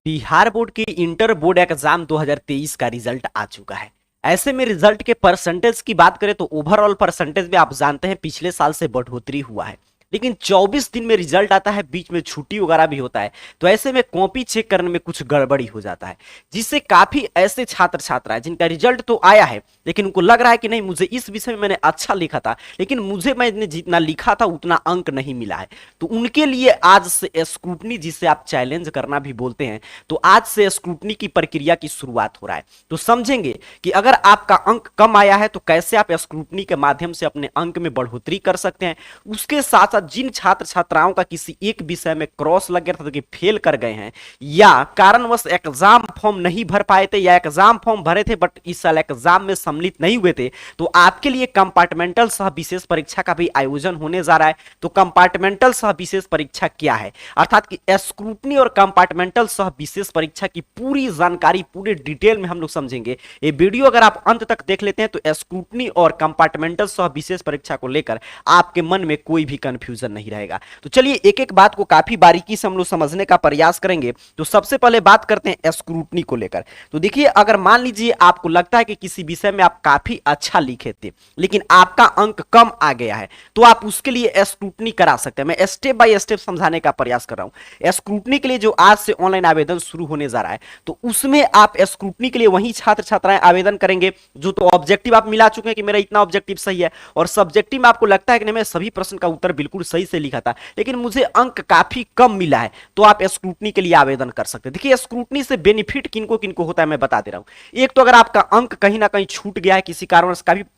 Bihar board के inter board exam 2023 का result आ चुका है। ऐसे में रिजल्ट के परसेंटेज की बात करें तो ओवरऑल परसेंटेज में आप जानते हैं पिछले साल से बढ़ोतरी हुआ है, लेकिन 24 दिन में रिजल्ट आता है, बीच में छुट्टी वगैरह भी होता है, तो ऐसे में कॉपी चेक करने में कुछ गड़बड़ी हो जाता है, जिससे काफी ऐसे छात्र छात्राएं जिनका रिजल्ट तो आया है लेकिन उनको लग रहा है कि नहीं, मुझे इस विषय में मैंने अच्छा लिखा था लेकिन मैंने जितना लिखा था उतना अंक नहीं मिला है। तो उनके लिए आज से स्क्रूटनी, जिसे आप चैलेंज करना भी बोलते हैं, तो आज से स्क्रूटनी की प्रक्रिया की शुरुआत हो रहा है। तो समझेंगे कि अगर आपका अंक कम आया है तो कैसे आप स्क्रूटनी के माध्यम से अपने अंक में बढ़ोतरी कर सकते हैं। उसके साथ साथ जिन छात्र छात्राओं का किसी एक विषय में क्रॉस लग गया था, तो फेल कर गए हैं या कारणवश एग्जाम फॉर्म नहीं भर पाए थे या एग्जाम फॉर्म भरे थे बट इस साल एग्जाम में सम्मिलित नहीं हुए थे, तो आपके लिए कंपार्टमेंटल सह विशेष परीक्षा का भी आयोजन होने जा रहा है। तो कंपार्टमेंटल सह विशेष परीक्षा क्या है, अर्थात कि स्क्रूटनी और कंपार्टमेंटल सह विशेष परीक्षा की पूरी जानकारी पूरे डिटेल में हम लोग समझेंगे। ये वीडियो अगर आप अंत तक देख लेते हैं तो स्क्रूटनी और कंपार्टमेंटल सह विशेष परीक्षा को लेकर आपके मन में कोई भी कंफ्यूजन नहीं रहेगा। तो चलिए एक एक बात को काफी बारीकी से हम लोग समझने का प्रयास करेंगे। तो सबसे पहले बात करते हैं स्क्रूटनी को लेकर। तो देखिए, अगर मान लीजिए आपको लगता है कि किसी विषय में आप काफी अच्छा लिखे थे लेकिन आपका अंक कम आ गया है, तो आप उसके लिए स्क्रूटनी करा सकते हैं। मैं स्टेप बाय स्टेप समझाने का प्रयास कर रहा हूं। स्क्रूटनी के लिए जो आज से ऑनलाइन आवेदन शुरू होने जा रहा है, तो उसमें आप स्क्रूटनी के लिए वही छात्र छात्राएं आवेदन करेंगे जो तो ऑब्जेक्टिव आप मिला चुके हैं कि मेरा इतना ऑब्जेक्टिव सही है, और सब्जेक्टिव में आपको लगता है कि नहीं, मैं सभी प्रश्न का उत्तर बिल्कुल सही से लिखा था लेकिन मुझे अंक काफी कम मिला है, तो आप स्क्रूटनी के लिए आवेदन कर सकते हैं। देखिए, स्क्रूटनी से बेनिफिट किनको किनको होता है मैं बता दे रहा हूं। एक तो अगर आपका अंक कहीं ना कहीं छूट गया है किसी कारण,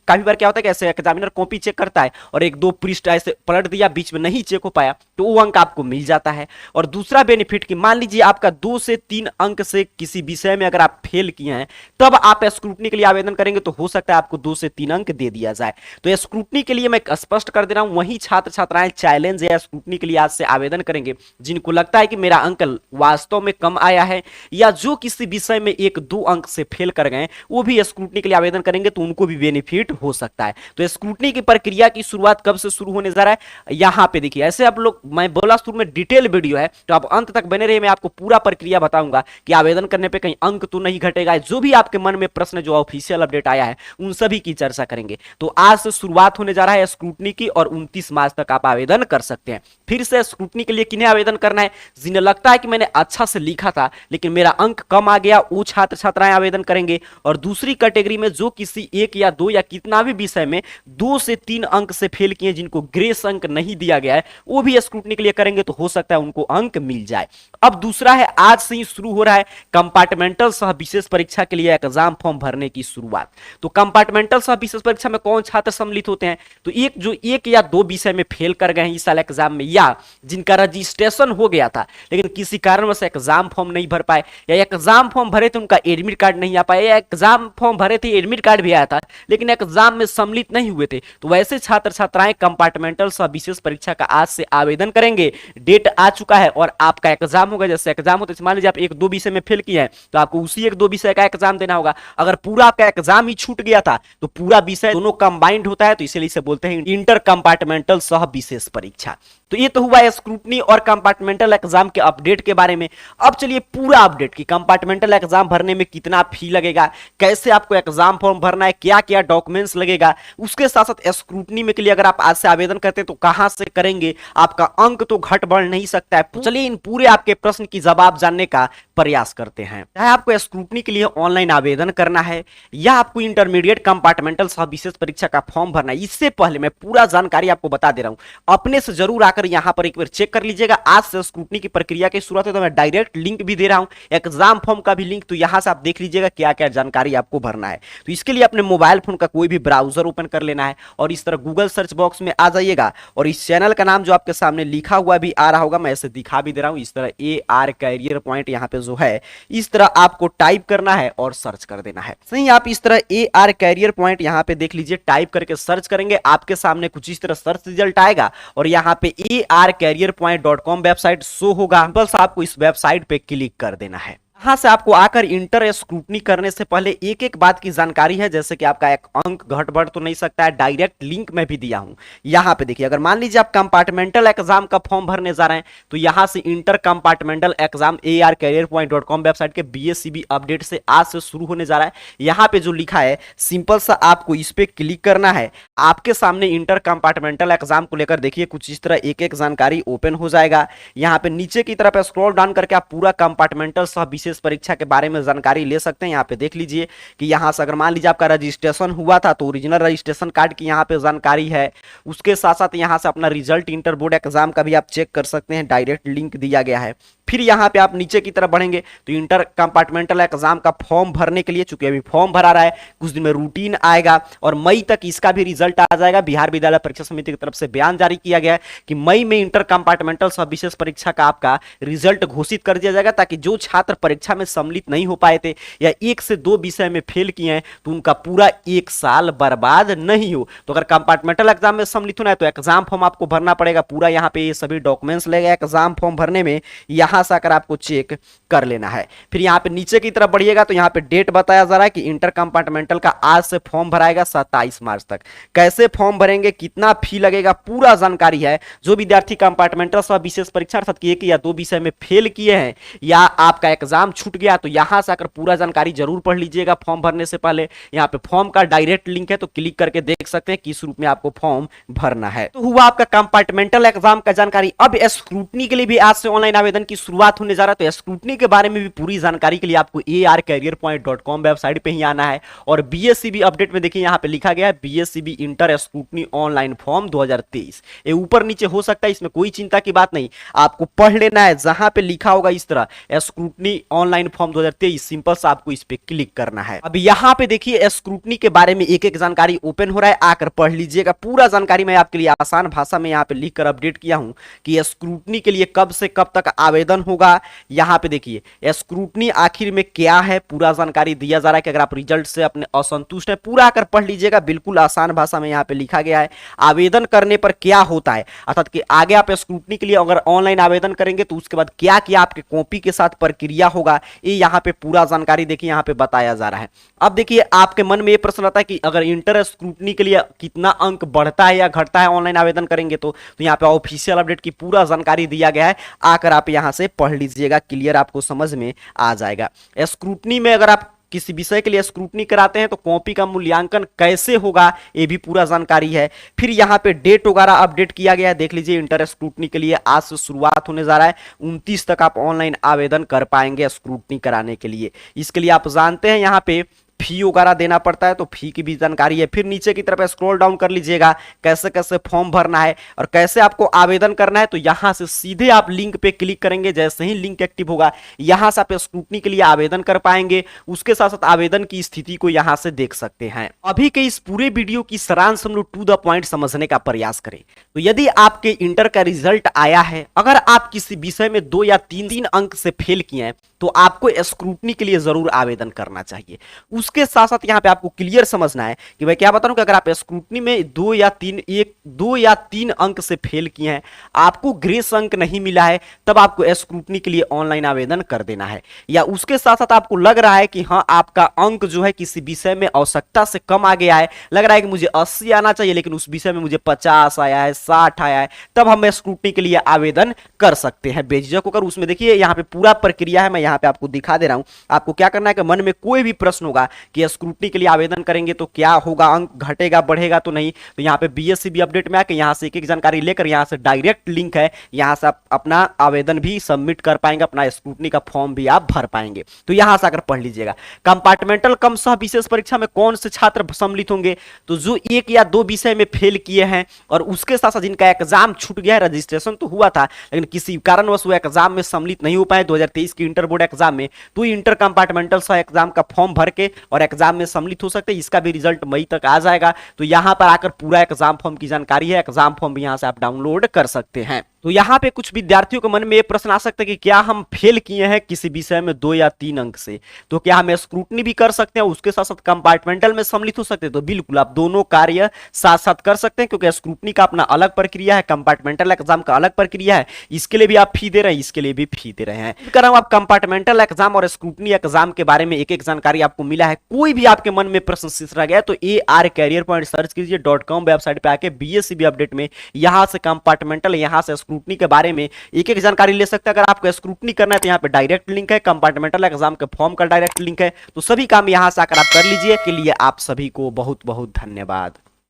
काफी बार क्या होता है कि ऐसे एग्जामिनर कॉपी चेक करता है और एक दो पृष्ठ ऐसे पलट दिया, बीच में नहीं चेक हो पाया, तो वो अंक आपको मिल जाता है। और दूसरा बेनिफिट कि मान लीजिए आपका 2 से 3 अंक से किसी विषय में अगर आप फेल किए हैं, तब आप स्क्रूटनी के लिए आवेदन करेंगे तो हो सकता है आपको 2 से 3 अंक दे दिया जाए। तो स्क्रूटनी के लिए मैं स्पष्ट कर दे रहा हूं, वही छात्र छात्राएं चैलेंज या स्क्रूटनी के लिए आज से आवेदन करेंगे जिनको लगता है कि मेरा अंक वास्तव में कम आया है या जो किसी विषय में 1-2 अंक से फेल कर गए, वो भी स्क्रूटनी के लिए आवेदन करेंगे तो उनको भी बेनिफिट हो सकता है। तो स्क्रूटनी की प्रक्रिया की शुरुआत कब से शुरू होने जा रहा है, यहां पे देखिए। ऐसे आप लोग, मैं बोला शुरू में डिटेल वीडियो है तो आप अंत तक बने रहिए, मैं आपको पूरा प्रक्रिया बताऊंगा कि आवेदन करने पे कहीं अंक तो नहीं घटेगा। जो भी आपके मन में प्रश्न, जो ऑफिशियल अपडेट आया है, उन सभी की चर्चा करेंगे। तो आज से शुरुआत होने जा रहा है स्क्रूटनी की और 29 मार्च तक आप आवेदन कर सकते हैं। फिर से स्क्रूटनी के लिए किन्हें आवेदन करना है, जिन्हें लगता है कि मैंने अच्छा से लिखा था लेकिन मेरा अंक कम आ गया, वो छात्र छात्राएं आवेदन करेंगे। और दूसरी कैटेगरी में जो किसी 1 या 2 या कितना भी विषय में 2 से 3 अंक से फेल किए, जिनको ग्रेस अंक नहीं दिया गया है, वो भी स्क्रूटनी के लिए करेंगे तो हो सकता है उनको अंक मिल जाए। अब दूसरा है, आज से ही शुरू हो रहा है कंपार्टमेंटल सह विशेष परीक्षा के लिए एग्जाम फॉर्म भरने की शुरुआत। तो कंपार्टमेंटल सह विशेष परीक्षा में कौन छात्र सम्मिलित होते हैं, तो जो 1 या 2 विषय में फेल कर गए हैं इस साल एग्जाम में, या जिनका रजिस्ट्रेशन हो गया था लेकिन किसी कारणवश एग्जाम फॉर्म नहीं भर पाए, या एग्जाम फॉर्म भरे थे उनका एडमिट कार्ड नहीं आ पाया, या एग्जाम फॉर्म भरे थे एडमिट कार्ड भी आया था लेकिन एग्जाम में सम्मिलित नहीं हुए थे, तो वैसे छात्र छात्राएं कंपार्टमेंटल सह विशेष परीक्षा का आज से आवेदन करेंगे। डेट आ चुका है और आपका एग्जाम होगा। जैसे एग्जाम होता है, मान लीजिए आप 1-2 विषय में फेल किए हैं तो आपको उसी 1-2 विषय का एग्जाम देना होगा। अगर पूरा आपका एग्जाम ही छूट गया था तो पूरा विषय दोनों कंबाइंड होता है, तो इसलिए इसे बोलते हैं इंटर कंपार्टमेंटल सह विशेष परीक्षा। तो ये तो हुआ स्क्रूटनी और कंपार्टमेंटल एग्जाम के अपडेट के बारे में। अब चलिए पूरा अपडेट कि कंपार्टमेंटल एग्जाम भरने में कितना फी लगेगा, कैसे आपको एग्जाम फॉर्म भरना है, क्या क्या डॉक्यूमेंट्स लगेगा, उसके साथ साथ स्क्रूटनी में के लिए अगर आप आज से आवेदन करते हैं तो कहां से करेंगे, आपका अंक तो घट बढ़ नहीं सकता है। चलिए इन पूरे आपके प्रश्न की जवाब जानने का प्रयास करते हैं। चाहे आपको स्क्रूटनी के लिए ऑनलाइन आवेदन करना है या आपको इंटरमीडिएट कंपार्टमेंटल सह विशेष परीक्षा का फॉर्म भरना है, इससे पहले मैं पूरा जानकारी आपको बता दे रहा हूं। अपने से जरूर आकर यहां पर एक बार चेक कर लीजिएगा। आज से स्क्रूटनी की प्रक्रिया की शुरुआत है, तो मैं डायरेक्ट लिंक भी दे रहा हूं, एग्जाम फॉर्म का भी लिंक, तो यहां से आप देख लीजिएगा क्या क्या जानकारी आपको भरना है। तो इसके लिए अपने मोबाइल फोन का कोई भी ब्राउजर ओपन कर लेना है और इस तरह गूगल सर्च बॉक्स में आ जाइएगा और इस चैनल का नाम जो आपके सामने लिखा हुआ भी आ रहा होगा, मैं ऐसे दिखा भी दे रहा हूं, इस तरह AR कैरियर पॉइंट यहां पे जो है इस तरह आपको टाइप करना है और सर्च कर देना है। सही, आप इस तरह AR कैरियर पॉइंट यहां पे देख लीजिए, टाइप करके सर्च करेंगे, आपके सामने कुछ इस तरह सर्च रिजल्ट आएगा और यहां पे ARcareerpoint.com वेबसाइट शो होगा। बस आपको इस वेबसाइट पे क्लिक कर देना है। यहाँ से आपको आकर इंटर स्क्रूटनी करने से पहले एक एक बात की जानकारी है, जैसे कि आपका एक अंक घट बढ़ तो नहीं सकता है, डायरेक्ट लिंक में भी दिया हूं। यहाँ पे देखिए, अगर मान लीजिए आप कंपार्टमेंटल एग्जाम का फॉर्म भरने जा रहे हैं तो यहाँ से inter compartmental exam arcareerpoint.com website के BSCB अपडेट से आज से शुरू होने जा रहा है। यहाँ पे जो लिखा है सिंपल सा आपको इस पे क्लिक करना है। आपके सामने इंटर कंपार्टमेंटल एग्जाम को लेकर देखिए कुछ इस तरह एक एक जानकारी ओपन हो जाएगा। यहाँ पे नीचे की तरफ स्क्रॉल डाउन करके आप पूरा कंपार्टमेंटल सह विशेष परीक्षा के बारे में जानकारी ले सकते हैं। यहाँ पे देख लीजिए कि यहाँ से अगर मान लीजिए आपका रजिस्ट्रेशन हुआ था तो ओरिजिनल रजिस्ट्रेशन कार्ड की यहाँ पे जानकारी है। उसके साथ साथ यहाँ से अपना रिजल्ट इंटर बोर्ड एग्जाम का भी आप चेक कर सकते हैं, डायरेक्ट लिंक दिया गया है। फिर यहाँ पे आप नीचे की तरफ बढ़ेंगे तो इंटर कंपार्टमेंटल एग्जाम का फॉर्म भरने के लिए, चूंकि अभी फॉर्म भरा रहा है, कुछ दिन में रूटीन आएगा और मई तक इसका भी रिजल्ट आ जाएगा। बिहार विद्यालय परीक्षा समिति की तरफ से बयान जारी किया गया है कि मई में इंटर कंपार्टमेंटल सब विशेष परीक्षा का आपका रिजल्ट घोषित कर दिया जाएगा, ताकि जो छात्र परीक्षा में सम्मिलित नहीं हो पाए थे या 1 से 2 विषय में फेल किए हैं तो उनका पूरा 1 साल बर्बाद नहीं हो। तो अगर कंपार्टमेंटल एग्जाम में सम्मिलित होना है तो एग्जाम फॉर्म आपको भरना पड़ेगा। पूरा यहाँ पे ये सभी डॉक्यूमेंट्स लगेगा एग्जाम फॉर्म भरने में, यहाँ से आकर आपको चेक कर लेना है। फिर यहाँ पे नीचे की तरफ बढ़िएगा तो यहाँ पे डेट बताया जा रहा है कि इंटर कंपार्टमेंटल का आज से फॉर्म भराएगा 27 मार्च तक। कैसे फॉर्म भरेंगे, कितना फी लगेगा, पूरा जानकारी है। जो विद्यार्थी कंपार्टमेंटल सह विशेष परीक्षा अर्थात 1 या 2 विषय में फेल किए हैं या आपका एग्जाम छूट गया तो यहां से आकर पूरा जानकारी जरूर पढ़ लीजिएगा फॉर्म भरने से पहले। यहाँ पे फॉर्म का डायरेक्ट लिंक है तो क्लिक करके देख सकते हैं किस रूप में आपको फॉर्म भरना है। तो हुआ आपका कंपार्टमेंटल एग्जाम का जानकारी। अब स्क्रूटनी के लिए भी आज से ऑनलाइन आवेदन की शुरुआत होने जा रहा है, तो स्क्रूटनी के बारे में भी पूरी जानकारी के लिए आपको arcareerpoint.com वेबसाइट पे ही आना है। और BSCB अपडेट में देखिए यहाँ पे लिखा गया है BSCB inter scrutiny online form 2023। ये ऊपर नीचे हो सकता है, इसमें कोई चिंता की बात नहीं, आपको पढ़ लेना है। जहां पे लिखा होगा इस तरह स्क्रूटनी ऑनलाइन फॉर्म 2023, सिंपल सा आपको इस पे क्लिक करना है। अब यहाँ पे देखिए स्क्रूटनी के बारे में एक एक जानकारी ओपन हो रहा है, आकर पढ़ लीजिएगा। पूरा जानकारी मैं आपके लिए आसान भाषा में यहाँ पे लिख कर अपडेट किया हूं कि स्क्रूटनी के लिए कब से कब तक आवेदन होगा। यहाँ पे देखिए स्क्रूटनी आखिर में क्या है, पूरा जानकारी दिया जा रहा है कि अगर आप रिजल्ट से अपने असंतुष्ट है, पूरा आकर पढ़ लीजिएगा। बिल्कुल आसान भाषा में यहाँ पे लिखा गया है आवेदन करने पर क्या होता है, अर्थात कि आगे आप स्क्रूटनी के लिए अगर ऑनलाइन आवेदन करेंगे तो उसके बाद क्या क्या आपके कॉपी के साथ प्रक्रिया होगा, ये यहाँ पे पूरा जानकारी देखिए यहाँ पे बताया जा रहा है। अब देखिए आपके मन में ये प्रश्न आता है कि अगर इंटर स्क्रूटनी के लिए कितना अंक बढ़ता है या घटता है ऑनलाइन आवेदन करेंगे तो यहाँ पे ऑफिशियल अपडेट की पूरा जानकारी दिया गया है। आकर आप यहाँ से पढ़ लीजिएगा, क्लियर आपको समझ में आ जाएगा। स्क्रूटनी में अगर आप किसी विषय के लिए स्क्रूटनी कराते हैं तो कॉपी का मूल्यांकन कैसे होगा ये भी पूरा जानकारी है। फिर यहाँ पे डेट वगैरह अपडेट किया गया है, देख लीजिए। इंटर स्क्रूटनी के लिए आज से शुरुआत होने जा रहा है, 29 तक आप ऑनलाइन आवेदन कर पाएंगे स्क्रूटनी कराने के लिए। इसके लिए आप जानते हैं यहाँ पे फी वगैरह देना पड़ता है, तो फी की भी जानकारी है। फिर नीचे की तरफ स्क्रॉल डाउन कर लीजिएगा, कैसे कैसे फॉर्म भरना है और कैसे आपको आवेदन करना है। तो यहां से सीधे आप लिंक पे क्लिक करेंगे, जैसे ही लिंक एक्टिव होगा यहां से आप स्क्रूटनी के लिए आवेदन कर पाएंगे। उसके साथ साथ आवेदन की स्थिति को यहां से देख सकते हैं। अभी के इस पूरे वीडियो की सारांश हम लोग टू द पॉइंट समझने का प्रयास करें तो यदि आपके इंटर का रिजल्ट आया है, अगर आप किसी विषय में 2 या 3 अंक से फेल किए हैं तो आपको स्क्रूटनी के लिए जरूर आवेदन करना चाहिए। उसके साथ साथ यहाँ पे आपको क्लियर समझना है कि मैं क्या बता रहा हूं कि अगर आप स्क्रूटनी में 2 या 3 अंक से फेल किए हैं, आपको ग्रेस अंक नहीं मिला है, तब आपको स्क्रूटनी के लिए ऑनलाइन आवेदन कर देना है। या उसके साथ साथ आपको लग रहा है कि हाँ आपका अंक जो है किसी विषय में आवश्यकता से कम आ गया है, लग रहा है कि मुझे 80 आना चाहिए लेकिन उस विषय में मुझे 50 आया है, 60 आया है, तब हम स्क्रूटनी के लिए आवेदन कर सकते हैं बेझिझक होकर। उसमें देखिए यहाँ पे पूरा प्रक्रिया है, मैं यहाँ पे आपको दिखा दे रहा हूं। आपको क्या करना है कि मन में कोई भी प्रश्न होगा कि स्क्रूटनी के लिए आवेदन करेंगे तो क्या होगा, अंक घटेगा बढ़ेगा तो नहीं, तो यहाँ पे BSCB अपडेट में आके यहाँ से एक एक जानकारी लेकर यहाँ से डायरेक्ट लिंक है, यहाँ से आप अपना आवेदन भी सबमिट कर पाएंगे, अपना स्क्रूटनी का फॉर्म भी आप भर पाएंगे। तो यहाँ से आकर पढ़ लीजिएगा। कंपार्टमेंटल कम सह विशेष परीक्षा में कौन से छात्र सम्मिलित होंगे, तो जो 1 या 2 विषय में फेल किए हैं और उसके साथ साथ जिनका एग्जाम छूट गया है, रजिस्ट्रेशन तो हुआ था लेकिन किसी कारणवश वो एग्जाम में सम्मिलित नहीं हो पाए 2023 की इंटर बोर्ड एग्जाम में, तो इंटर कंपार्टमेंटल सह एग्जाम का फॉर्म भर के और एग्जाम में सम्मिलित हो सकते हैं। इसका भी रिजल्ट मई तक आ जाएगा। तो यहां पर आकर पूरा एग्जाम फॉर्म की जानकारी है, एग्जाम फॉर्म भी यहां से आप डाउनलोड कर सकते हैं। तो यहाँ पे कुछ विद्यार्थियों के मन में ये प्रश्न आ सकता है कि क्या हम फेल किए हैं किसी विषय में 2 या 3 अंक से, तो क्या हम स्क्रूटनी भी कर सकते हैं उसके साथ साथ कंपार्टमेंटल में सम्मिलित हो सकते हैं? तो बिल्कुल आप दोनों कार्य साथ साथ कर सकते हैं, क्योंकि स्क्रूटनी का अपना अलग प्रक्रिया है, कंपार्टमेंटल एग्जाम का अलग प्रक्रिया है। इसके लिए भी आप फी दे रहे हैं, इसके लिए भी फी दे रहे हैं। कर रहा हूं आप कंपार्टमेंटल एग्जाम और स्क्रूटनी एग्जाम के बारे में एक एक जानकारी आपको मिला है। कोई भी आपके मन में प्रश्न शेष रह गया तो AR कैरियर पॉइंट सर्च कीजिए .com वेबसाइट पे आके BSCB अपडेट में यहां से कंपार्टमेंटल यहां से स्क्रूटनी के बारे में एक एक जानकारी ले सकते हैं। अगर आपको स्क्रूटनी करना है तो यहाँ पे डायरेक्ट लिंक है, कंपार्टमेंटल एग्जाम के फॉर्म का डायरेक्ट लिंक है। तो सभी काम यहां से आकर आप कर लीजिए। के लिए आप सभी को बहुत बहुत धन्यवाद।